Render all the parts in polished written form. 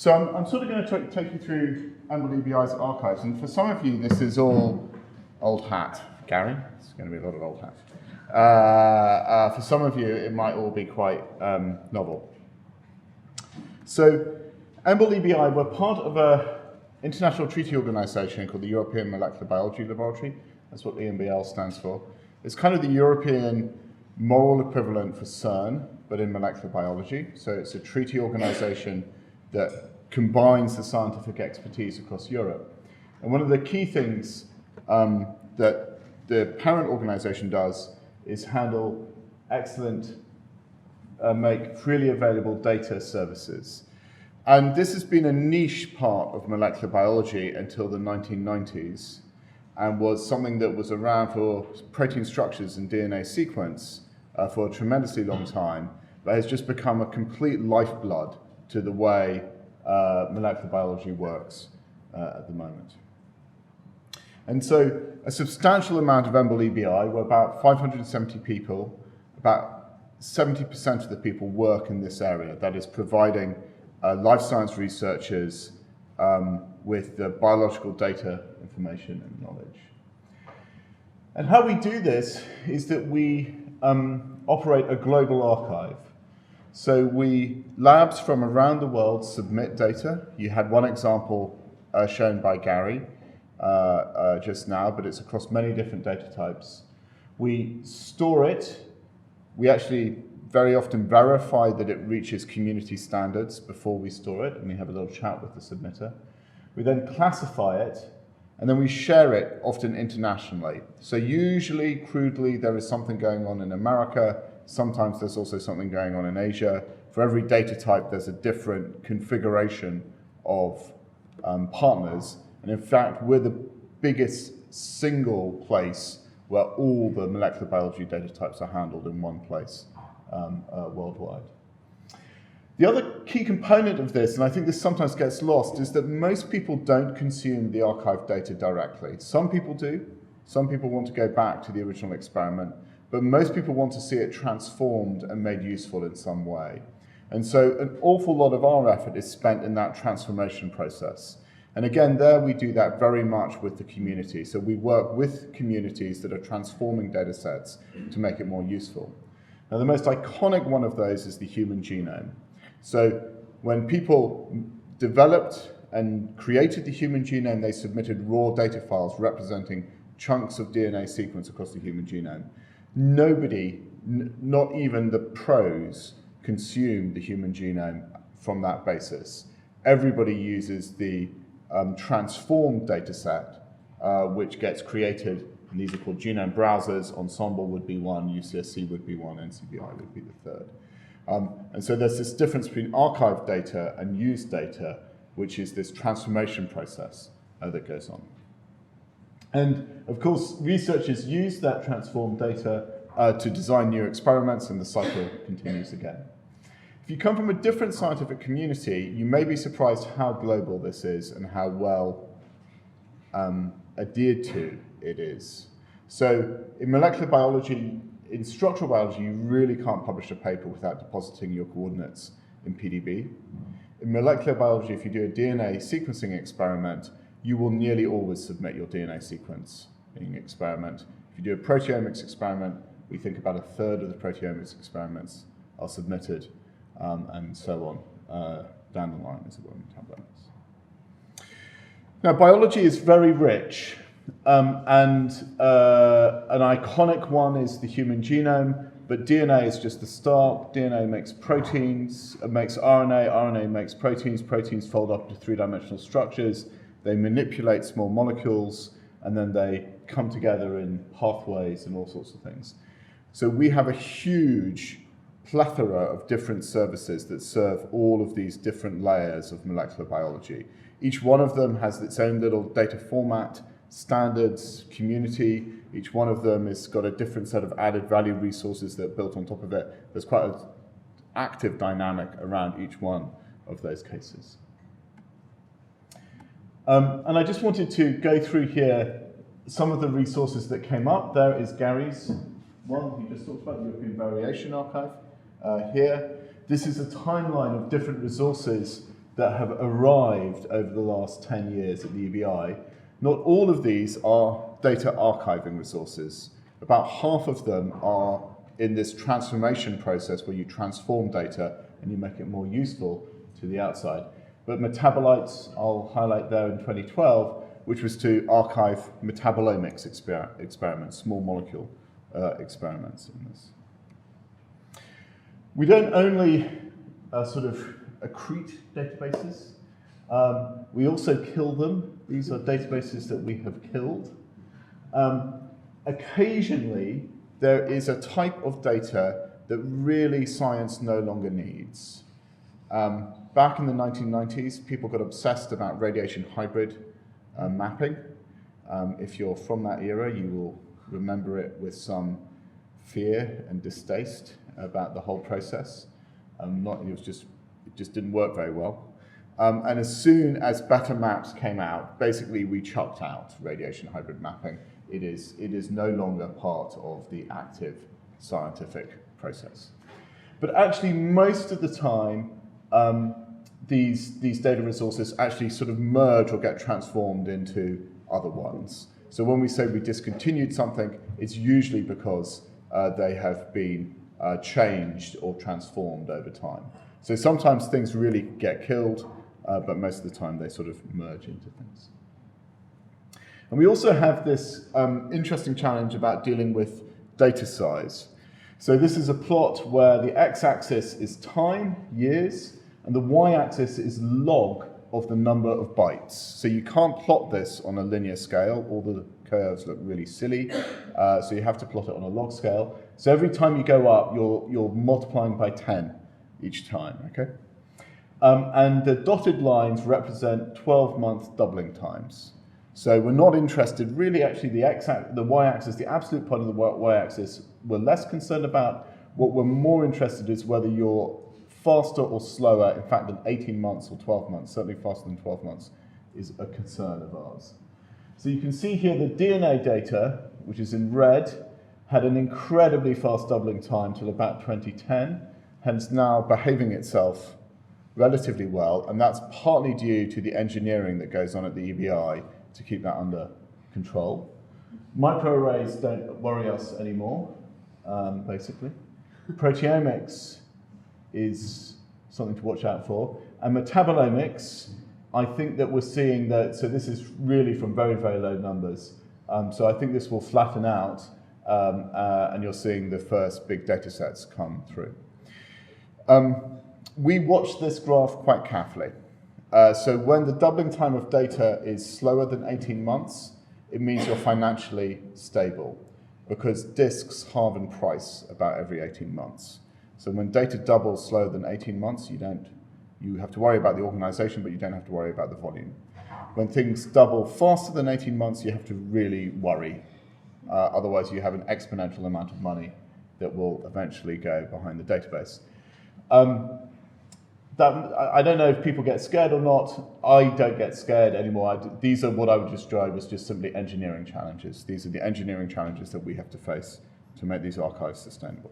So I'm sort of going to take you through EBI's archives, and for some of you this is all old hat. Gary, it's going to be a lot of old hat. For some of you it might all be quite novel. So EBI, we're part of an international treaty organisation called the European Molecular Biology Laboratory. That's what EMBL stands for. It's kind of the European moral equivalent for CERN, but in molecular biology. So it's a treaty organisation that combines the scientific expertise across Europe. And one of the key things that the parent organisation does is handle excellent, make freely available data services. And this has been a niche part of molecular biology until the 1990s, and was something that was around for protein structures and DNA sequence for a tremendously long time, but has just become a complete lifeblood to the way molecular biology works at the moment. And so a substantial amount of EBI, we're about 570 people, about 70% of the people work in this area, that is providing life science researchers with the biological data, information and knowledge. And how we do this is that we operate a global archive. So labs from around the world submit data. You had one example shown by Gary just now, but it's across many different data types. We store it. We actually very often verify that it reaches community standards before we store it, and we have a little chat with the submitter. We then classify it, and then we share it, often internationally. So usually, crudely, there is something going on in America. Sometimes there's also something going on in Asia. For every data type, there's a different configuration of partners. And in fact, we're the biggest single place where all the molecular biology data types are handled in one place worldwide. The other key component of this, and I think this sometimes gets lost, is that most people don't consume the archived data directly. Some people do. Some people want to go back to the original experiment, but most people want to see it transformed and made useful in some way. And so an awful lot of our effort is spent in that transformation process. And again, there we do that very much with the community. So we work with communities that are transforming data sets to make it more useful. Now, the most iconic one of those is the human genome. So when people developed and created the human genome, they submitted raw data files representing chunks of DNA sequence across the human genome. Nobody, not even the pros, consume the human genome from that basis. Everybody uses the transformed data set, which gets created, and these are called genome browsers. Ensemble would be one, UCSC would be one, NCBI would be the third. And so there's this difference between archived data and used data, which is this transformation process that goes on. And of course, researchers use that transformed data to design new experiments, and the cycle continues again. If you come from a different scientific community, you may be surprised how global this is and how well adhered to it is. So in molecular biology, in structural biology, you really can't publish a paper without depositing your coordinates in PDB. In molecular biology, if you do a DNA sequencing experiment, you will nearly always submit your DNA sequencing experiment. If you do a proteomics experiment, we think about a third of the proteomics experiments are submitted, and so on, down the line, as it were, in tablets. Now, biology is very rich, and an iconic one is the human genome, but DNA is just the start. DNA makes proteins, it makes RNA, RNA makes proteins, proteins fold up into three-dimensional structures, they manipulate small molecules, and then they come together in pathways and all sorts of things. So we have a huge plethora of different services that serve all of these different layers of molecular biology. Each one of them has its own little data format, standards, community. Each one of them has got a different set of added value resources that are built on top of it. There's quite an active dynamic around each one of those cases. And I just wanted to go through here some of the resources that came up. There is Gary's one, he just talked about the European Variation Archive here. This is a timeline of different resources that have arrived over the last 10 years at the EBI, not all of these are data archiving resources. About half of them are in this transformation process where you transform data and you make it more useful to the outside. But metabolites, I'll highlight there in 2012, which was to archive metabolomics experiments, small molecule experiments in this. We don't only sort of accrete databases, we also kill them. These are databases that we have killed. Occasionally, there is a type of data that really science no longer needs. Back in the 1990s, people got obsessed about radiation hybrid mapping. If you're from that era, you will remember it with some fear and distaste about the whole process. It just didn't work very well. And as soon as better maps came out, basically we chucked out radiation hybrid mapping. It is no longer part of the active scientific process. But actually, most of the time, these data resources actually sort of merge or get transformed into other ones. So when we say we discontinued something, it's usually because they have been changed or transformed over time. So sometimes things really get killed, but most of the time they sort of merge into things. And we also have this interesting challenge about dealing with data size. So this is a plot where the x-axis is time, years, and the y-axis is log of the number of bytes. So you can't plot this on a linear scale. All the curves look really silly. So you have to plot it on a log scale. So every time you go up, you're multiplying by 10 each time, okay? And the dotted lines represent 12-month doubling times. So we're not interested, really actually the y-axis, the absolute point of the y-axis, we're less concerned about. What we're more interested is whether you're faster or slower, in fact, than 18 months or 12 months, certainly faster than 12 months, is a concern of ours. So you can see here the DNA data, which is in red, had an incredibly fast doubling time till about 2010, hence now behaving itself relatively well, and that's partly due to the engineering that goes on at the EBI to keep that under control. Microarrays don't worry us anymore, basically. Proteomics is something to watch out for. And metabolomics, I think that we're seeing that, so this is really from very, very low numbers. So I think this will flatten out, and you're seeing the first big data sets come through. We watch this graph quite carefully. So when the doubling time of data is slower than 18 months, it means you're financially stable, because disks halve in price about every 18 months. So when data doubles slower than 18 months, you have to worry about the organization, but you don't have to worry about the volume. When things double faster than 18 months, you have to really worry. Otherwise, you have an exponential amount of money that will eventually go behind the database. I don't know if people get scared or not. I don't get scared anymore. These are what I would describe as just simply engineering challenges. These are the engineering challenges that we have to face to make these archives sustainable.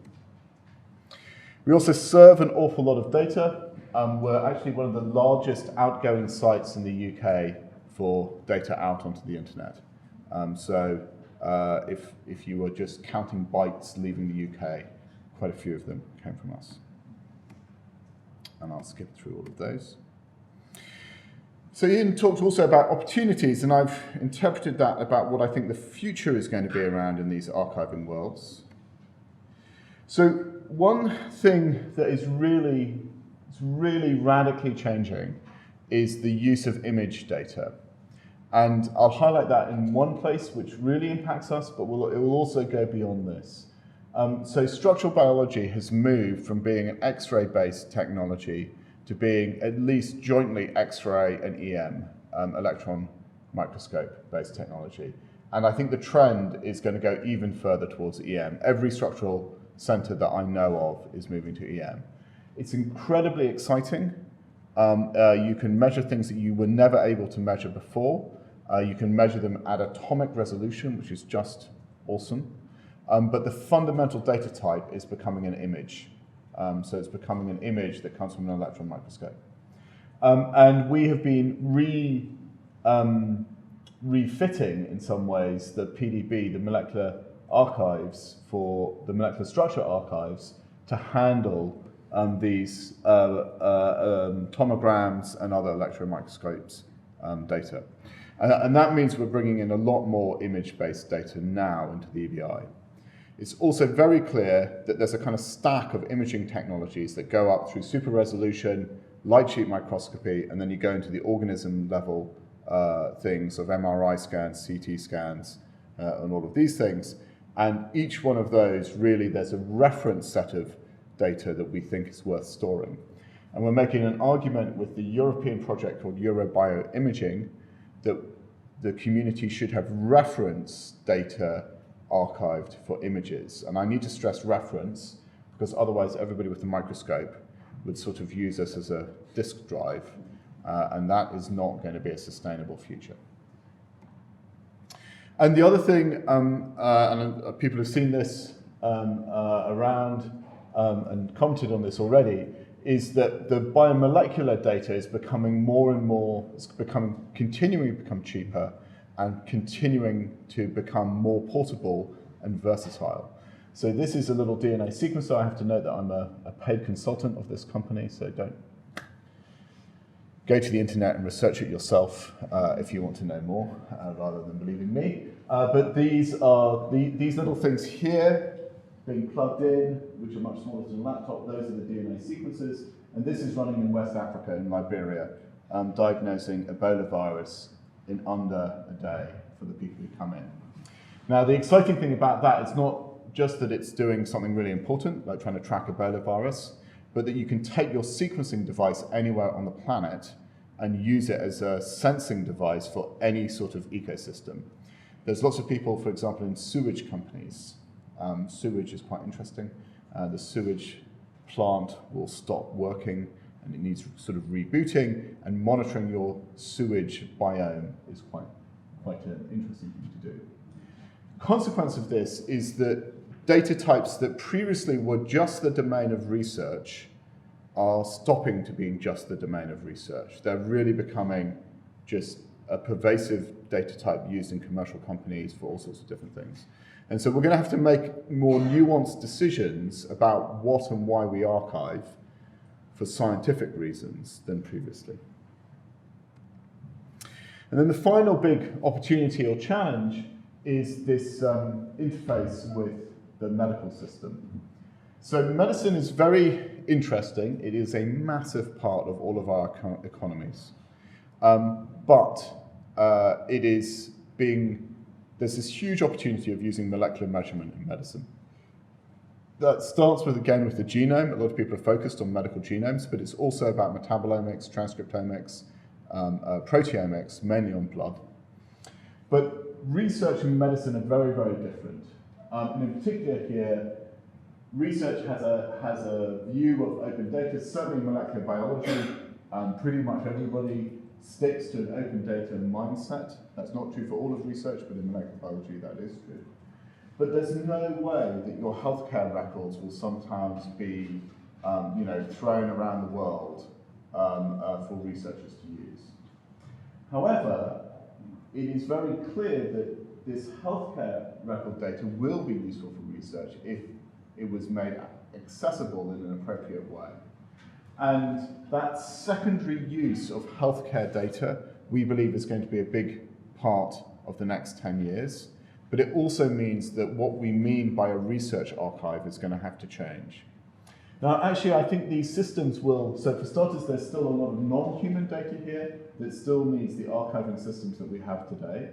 We also serve an awful lot of data. We're actually one of the largest outgoing sites in the UK for data out onto the internet. So if you were just counting bytes leaving the UK, quite a few of them came from us. And I'll skip through all of those. So Ian talked also about opportunities, and I've interpreted that about what I think the future is going to be around in these archiving worlds. So one thing that is really radically changing is the use of image data. And I'll highlight that in one place which really impacts us, but it will also go beyond this. So structural biology has moved from being an X-ray based technology to being at least jointly X-ray and EM, electron microscope based technology. And I think the trend is going to go even further towards EM. Every structural center that I know of is moving to EM. It's incredibly exciting. You can measure things that you were never able to measure before. You can measure them at atomic resolution, which is just awesome. But the fundamental data type is becoming an image. So it's becoming an image that comes from an electron microscope. And we have been refitting, in some ways, the PDB, the molecular archives for the molecular structure archives to handle these tomograms and other electron microscopes data. And that means we're bringing in a lot more image-based data now into the EBI. It's also very clear that there's a kind of stack of imaging technologies that go up through super resolution, light sheet microscopy, and then you go into the organism level things of MRI scans, CT scans, and all of these things. And each one of those, really, there's a reference set of data that we think is worth storing. And we're making an argument with the European project called Eurobioimaging that the community should have reference data archived for images. And I need to stress reference, because otherwise everybody with a microscope would sort of use us as a disk drive, and that is not going to be a sustainable future. And the other thing, and people have seen this around and commented on this already, is that the biomolecular data is becoming more and more, it's continuing to become cheaper and continuing to become more portable and versatile. So this is a little DNA sequencer. I have to note that I'm a paid consultant of this company, so don't go to the internet and research it yourself if you want to know more, rather than believing me. But these are these little things here being plugged in, which are much smaller than a laptop. Those are the DNA sequences. And this is running in West Africa, in Liberia, diagnosing Ebola virus in under a day for the people who come in. Now, the exciting thing about that is not just that it's doing something really important, like trying to track Ebola virus, but that you can take your sequencing device anywhere on the planet and use it as a sensing device for any sort of ecosystem. There's lots of people, for example, in sewage companies. Sewage is quite interesting. The sewage plant will stop working and it needs sort of rebooting, and monitoring your sewage biome is quite an interesting thing to do. The consequence of this is that data types that previously were just the domain of research are stopping to being just the domain of research. They're really becoming just a pervasive data type used in commercial companies for all sorts of different things. And so we're going to have to make more nuanced decisions about what and why we archive for scientific reasons than previously. And then the final big opportunity or challenge is this interface with the medical system. So medicine is very interesting. It is a massive part of all of our economies. But it is there's this huge opportunity of using molecular measurement in medicine. That starts with the genome. A lot of people are focused on medical genomes, but it's also about metabolomics, transcriptomics, proteomics, mainly on blood. But research and medicine are very, very different. And in particular here, research has a view of open data. Certainly in molecular biology, pretty much everybody sticks to an open data mindset. That's not true for all of research, but in molecular biology that is true. But there's no way that your healthcare records will sometimes be thrown around the world for researchers to use. However, it is very clear that this healthcare record data will be useful for research if it was made accessible in an appropriate way. And that secondary use of healthcare data, we believe, is going to be a big part of the next 10 years. But it also means that what we mean by a research archive is going to have to change. Now, actually, I think these systems will, so for starters, there's still a lot of non-human data here that still needs the archiving systems that we have today.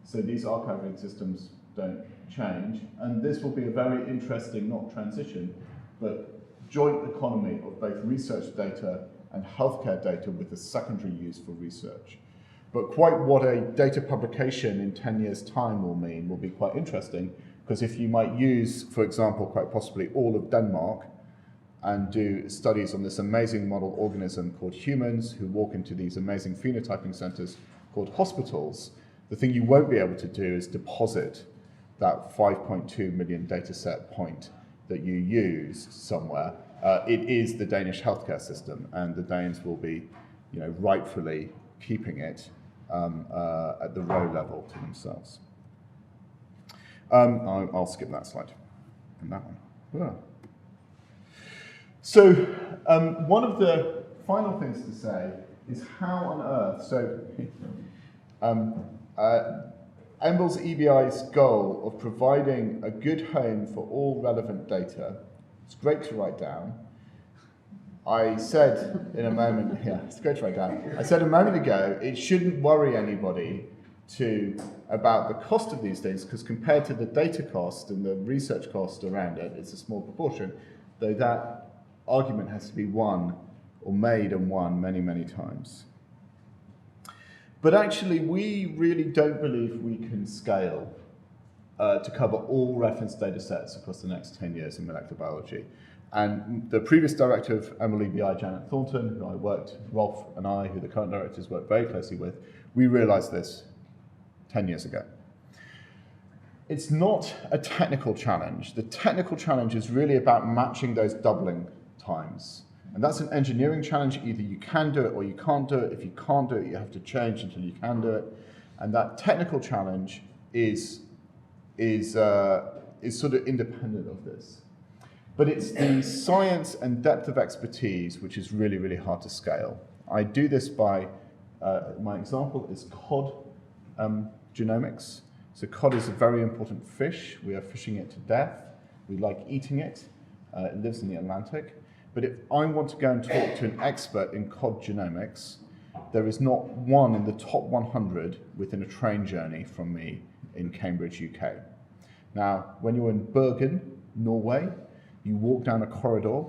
So these archiving systems don't change. And this will be a very interesting, not transition, but joint economy of both research data and healthcare data with a secondary use for research. But quite what a data publication in 10 years' time will mean will be quite interesting, because if you might use, for example, quite possibly all of Denmark and do studies on this amazing model organism called humans who walk into these amazing phenotyping centers called hospitals, the thing you won't be able to do is deposit that 5.2 million data set point that you used somewhere. It is the Danish healthcare system, and the Danes will be rightfully keeping it at the row level to themselves. I'll skip that slide and that one. Yeah. So one of the final things to say is how on earth, so EMBL's EBI's goal of providing a good home for all relevant data, it's great to write down. I said in a moment, it's great to write down. I said a moment ago, it shouldn't worry anybody about the cost of these things, because compared to the data cost and the research cost around it, it's a small proportion, though that argument has to be won or made and won many, many times. But actually, we really don't believe we can scale to cover all reference data sets across the next 10 years in molecular biology. And the previous director of EBI, Janet Thornton, who I worked, Rolf and I, who the current directors work very closely with, we realized this 10 years ago. It's not a technical challenge. The technical challenge is really about matching those doubling times. And that's an engineering challenge. Either you can do it or you can't do it. If you can't do it, you have to change until you can do it. And that technical challenge is sort of independent of this. But it's the science and depth of expertise which is really, really hard to scale. I do this by, my example is cod genomics. So cod is a very important fish. We are fishing it to death. We like eating it. It lives in the Atlantic. But if I want to go and talk to an expert in cod genomics, there is not one in the top 100 within a train journey from me in Cambridge, UK. Now, when you're in Bergen, Norway, you walk down a corridor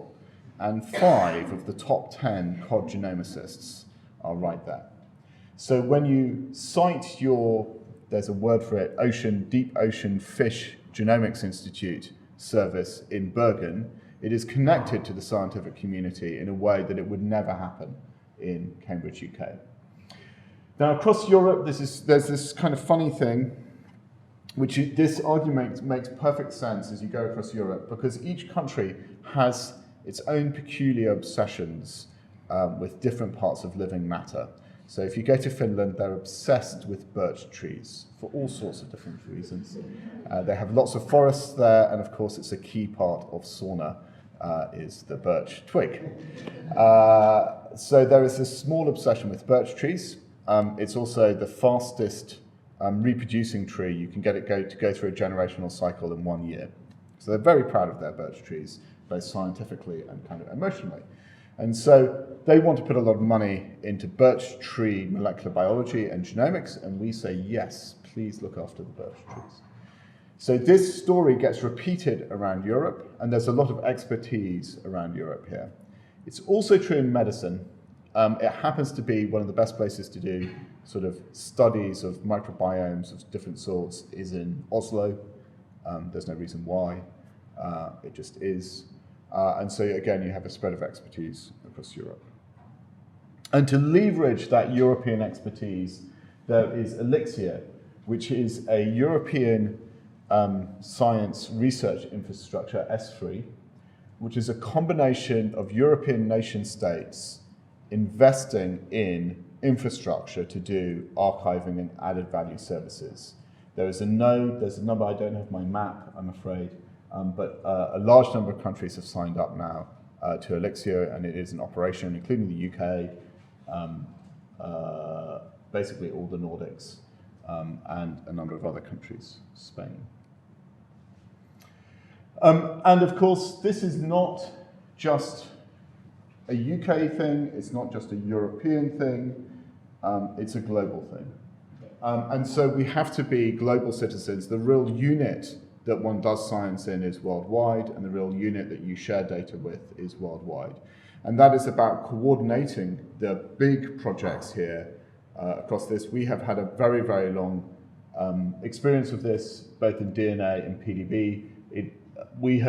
and 5 of the top 10 cod genomicists are right there. So when you cite there's a word for it, Deep Ocean Fish Genomics Institute service in Bergen, it is connected to the scientific community in a way that it would never happen in Cambridge, UK. Now, across Europe, there's this kind of funny thing, this argument makes perfect sense as you go across Europe, because each country has its own peculiar obsessions with different parts of living matter. So if you go to Finland, they're obsessed with birch trees for all sorts of different reasons. They have lots of forests there, and of course it's a key part of sauna is the birch twig. So there is this small obsession with birch trees. It's also the fastest reproducing tree. You can get it to go through a generational cycle in 1 year. So they're very proud of their birch trees, both scientifically and kind of emotionally. And so they want to put a lot of money into birch tree molecular biology and genomics, and we say, yes, please look after the birch trees. So this story gets repeated around Europe, and there's a lot of expertise around Europe here. It's also true in medicine. It happens to be one of the best places to do sort of studies of microbiomes of different sorts is in Oslo. There's no reason why. It just is. And so again, you have a spread of expertise across Europe. And to leverage that European expertise, there is Elixir, which is a European science research infrastructure, S3, which is a combination of European nation states investing in infrastructure to do archiving and added value services. There's a number, I don't have my map, I'm afraid, but a large number of countries have signed up now to Elixir, and it is in operation, including the UK, basically all the Nordics, and a number of other countries, Spain. And of course, this is not just a UK thing, it's not just a European thing, it's a global thing. And so we have to be global citizens. The real unit that one does science in is worldwide, and the real unit that you share data with is worldwide. And that is about coordinating the big projects here across this. We have had a very, very long experience of this, both in DNA and PDB. We,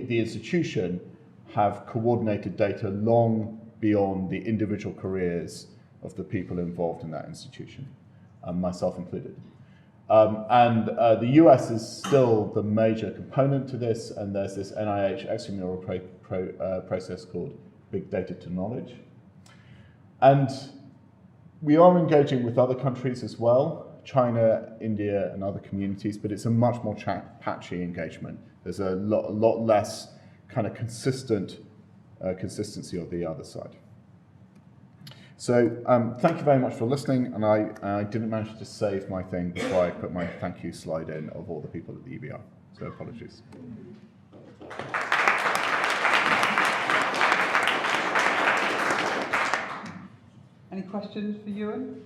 the institution, have coordinated data long beyond the individual careers of the people involved in that institution, myself included. The US is still the major component to this, and there's this NIH extramural process called Big Data to Knowledge. And we are engaging with other countries as well, China, India, and other communities, but it's a much more patchy engagement. There's a lot less kind of consistency on the other side. So thank you very much for listening, and I didn't manage to save my thing before I put my thank you slide in of all the people at the EBR, so apologies. Any questions for Ewan?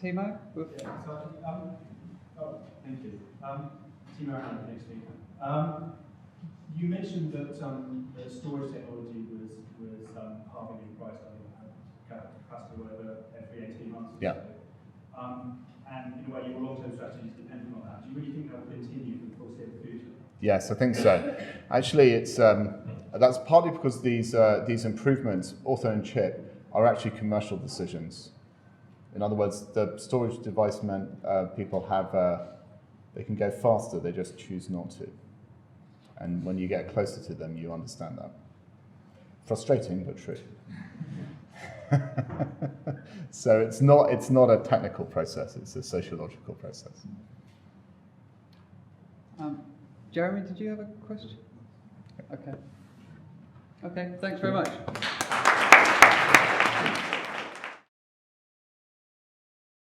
Timo? Yeah, so, thank you. Timo Aran, next speaker. You mentioned that the storage technology was halving in price, capacity over every 18 months or Yeah. so. And in a way, your long-term strategy is dependent on that. Do you really think that will continue for the foreseeable future? Yes, I think so. Actually, it's that's partly because these improvements, auto and chip, are actually commercial decisions. In other words, the storage device meant people have they can go faster. They just choose not to. And when you get closer to them, you understand that. Frustrating, but true. So it's not a technical process. It's a sociological process. Jeremy, did you have a question? Okay. Okay, thanks very much.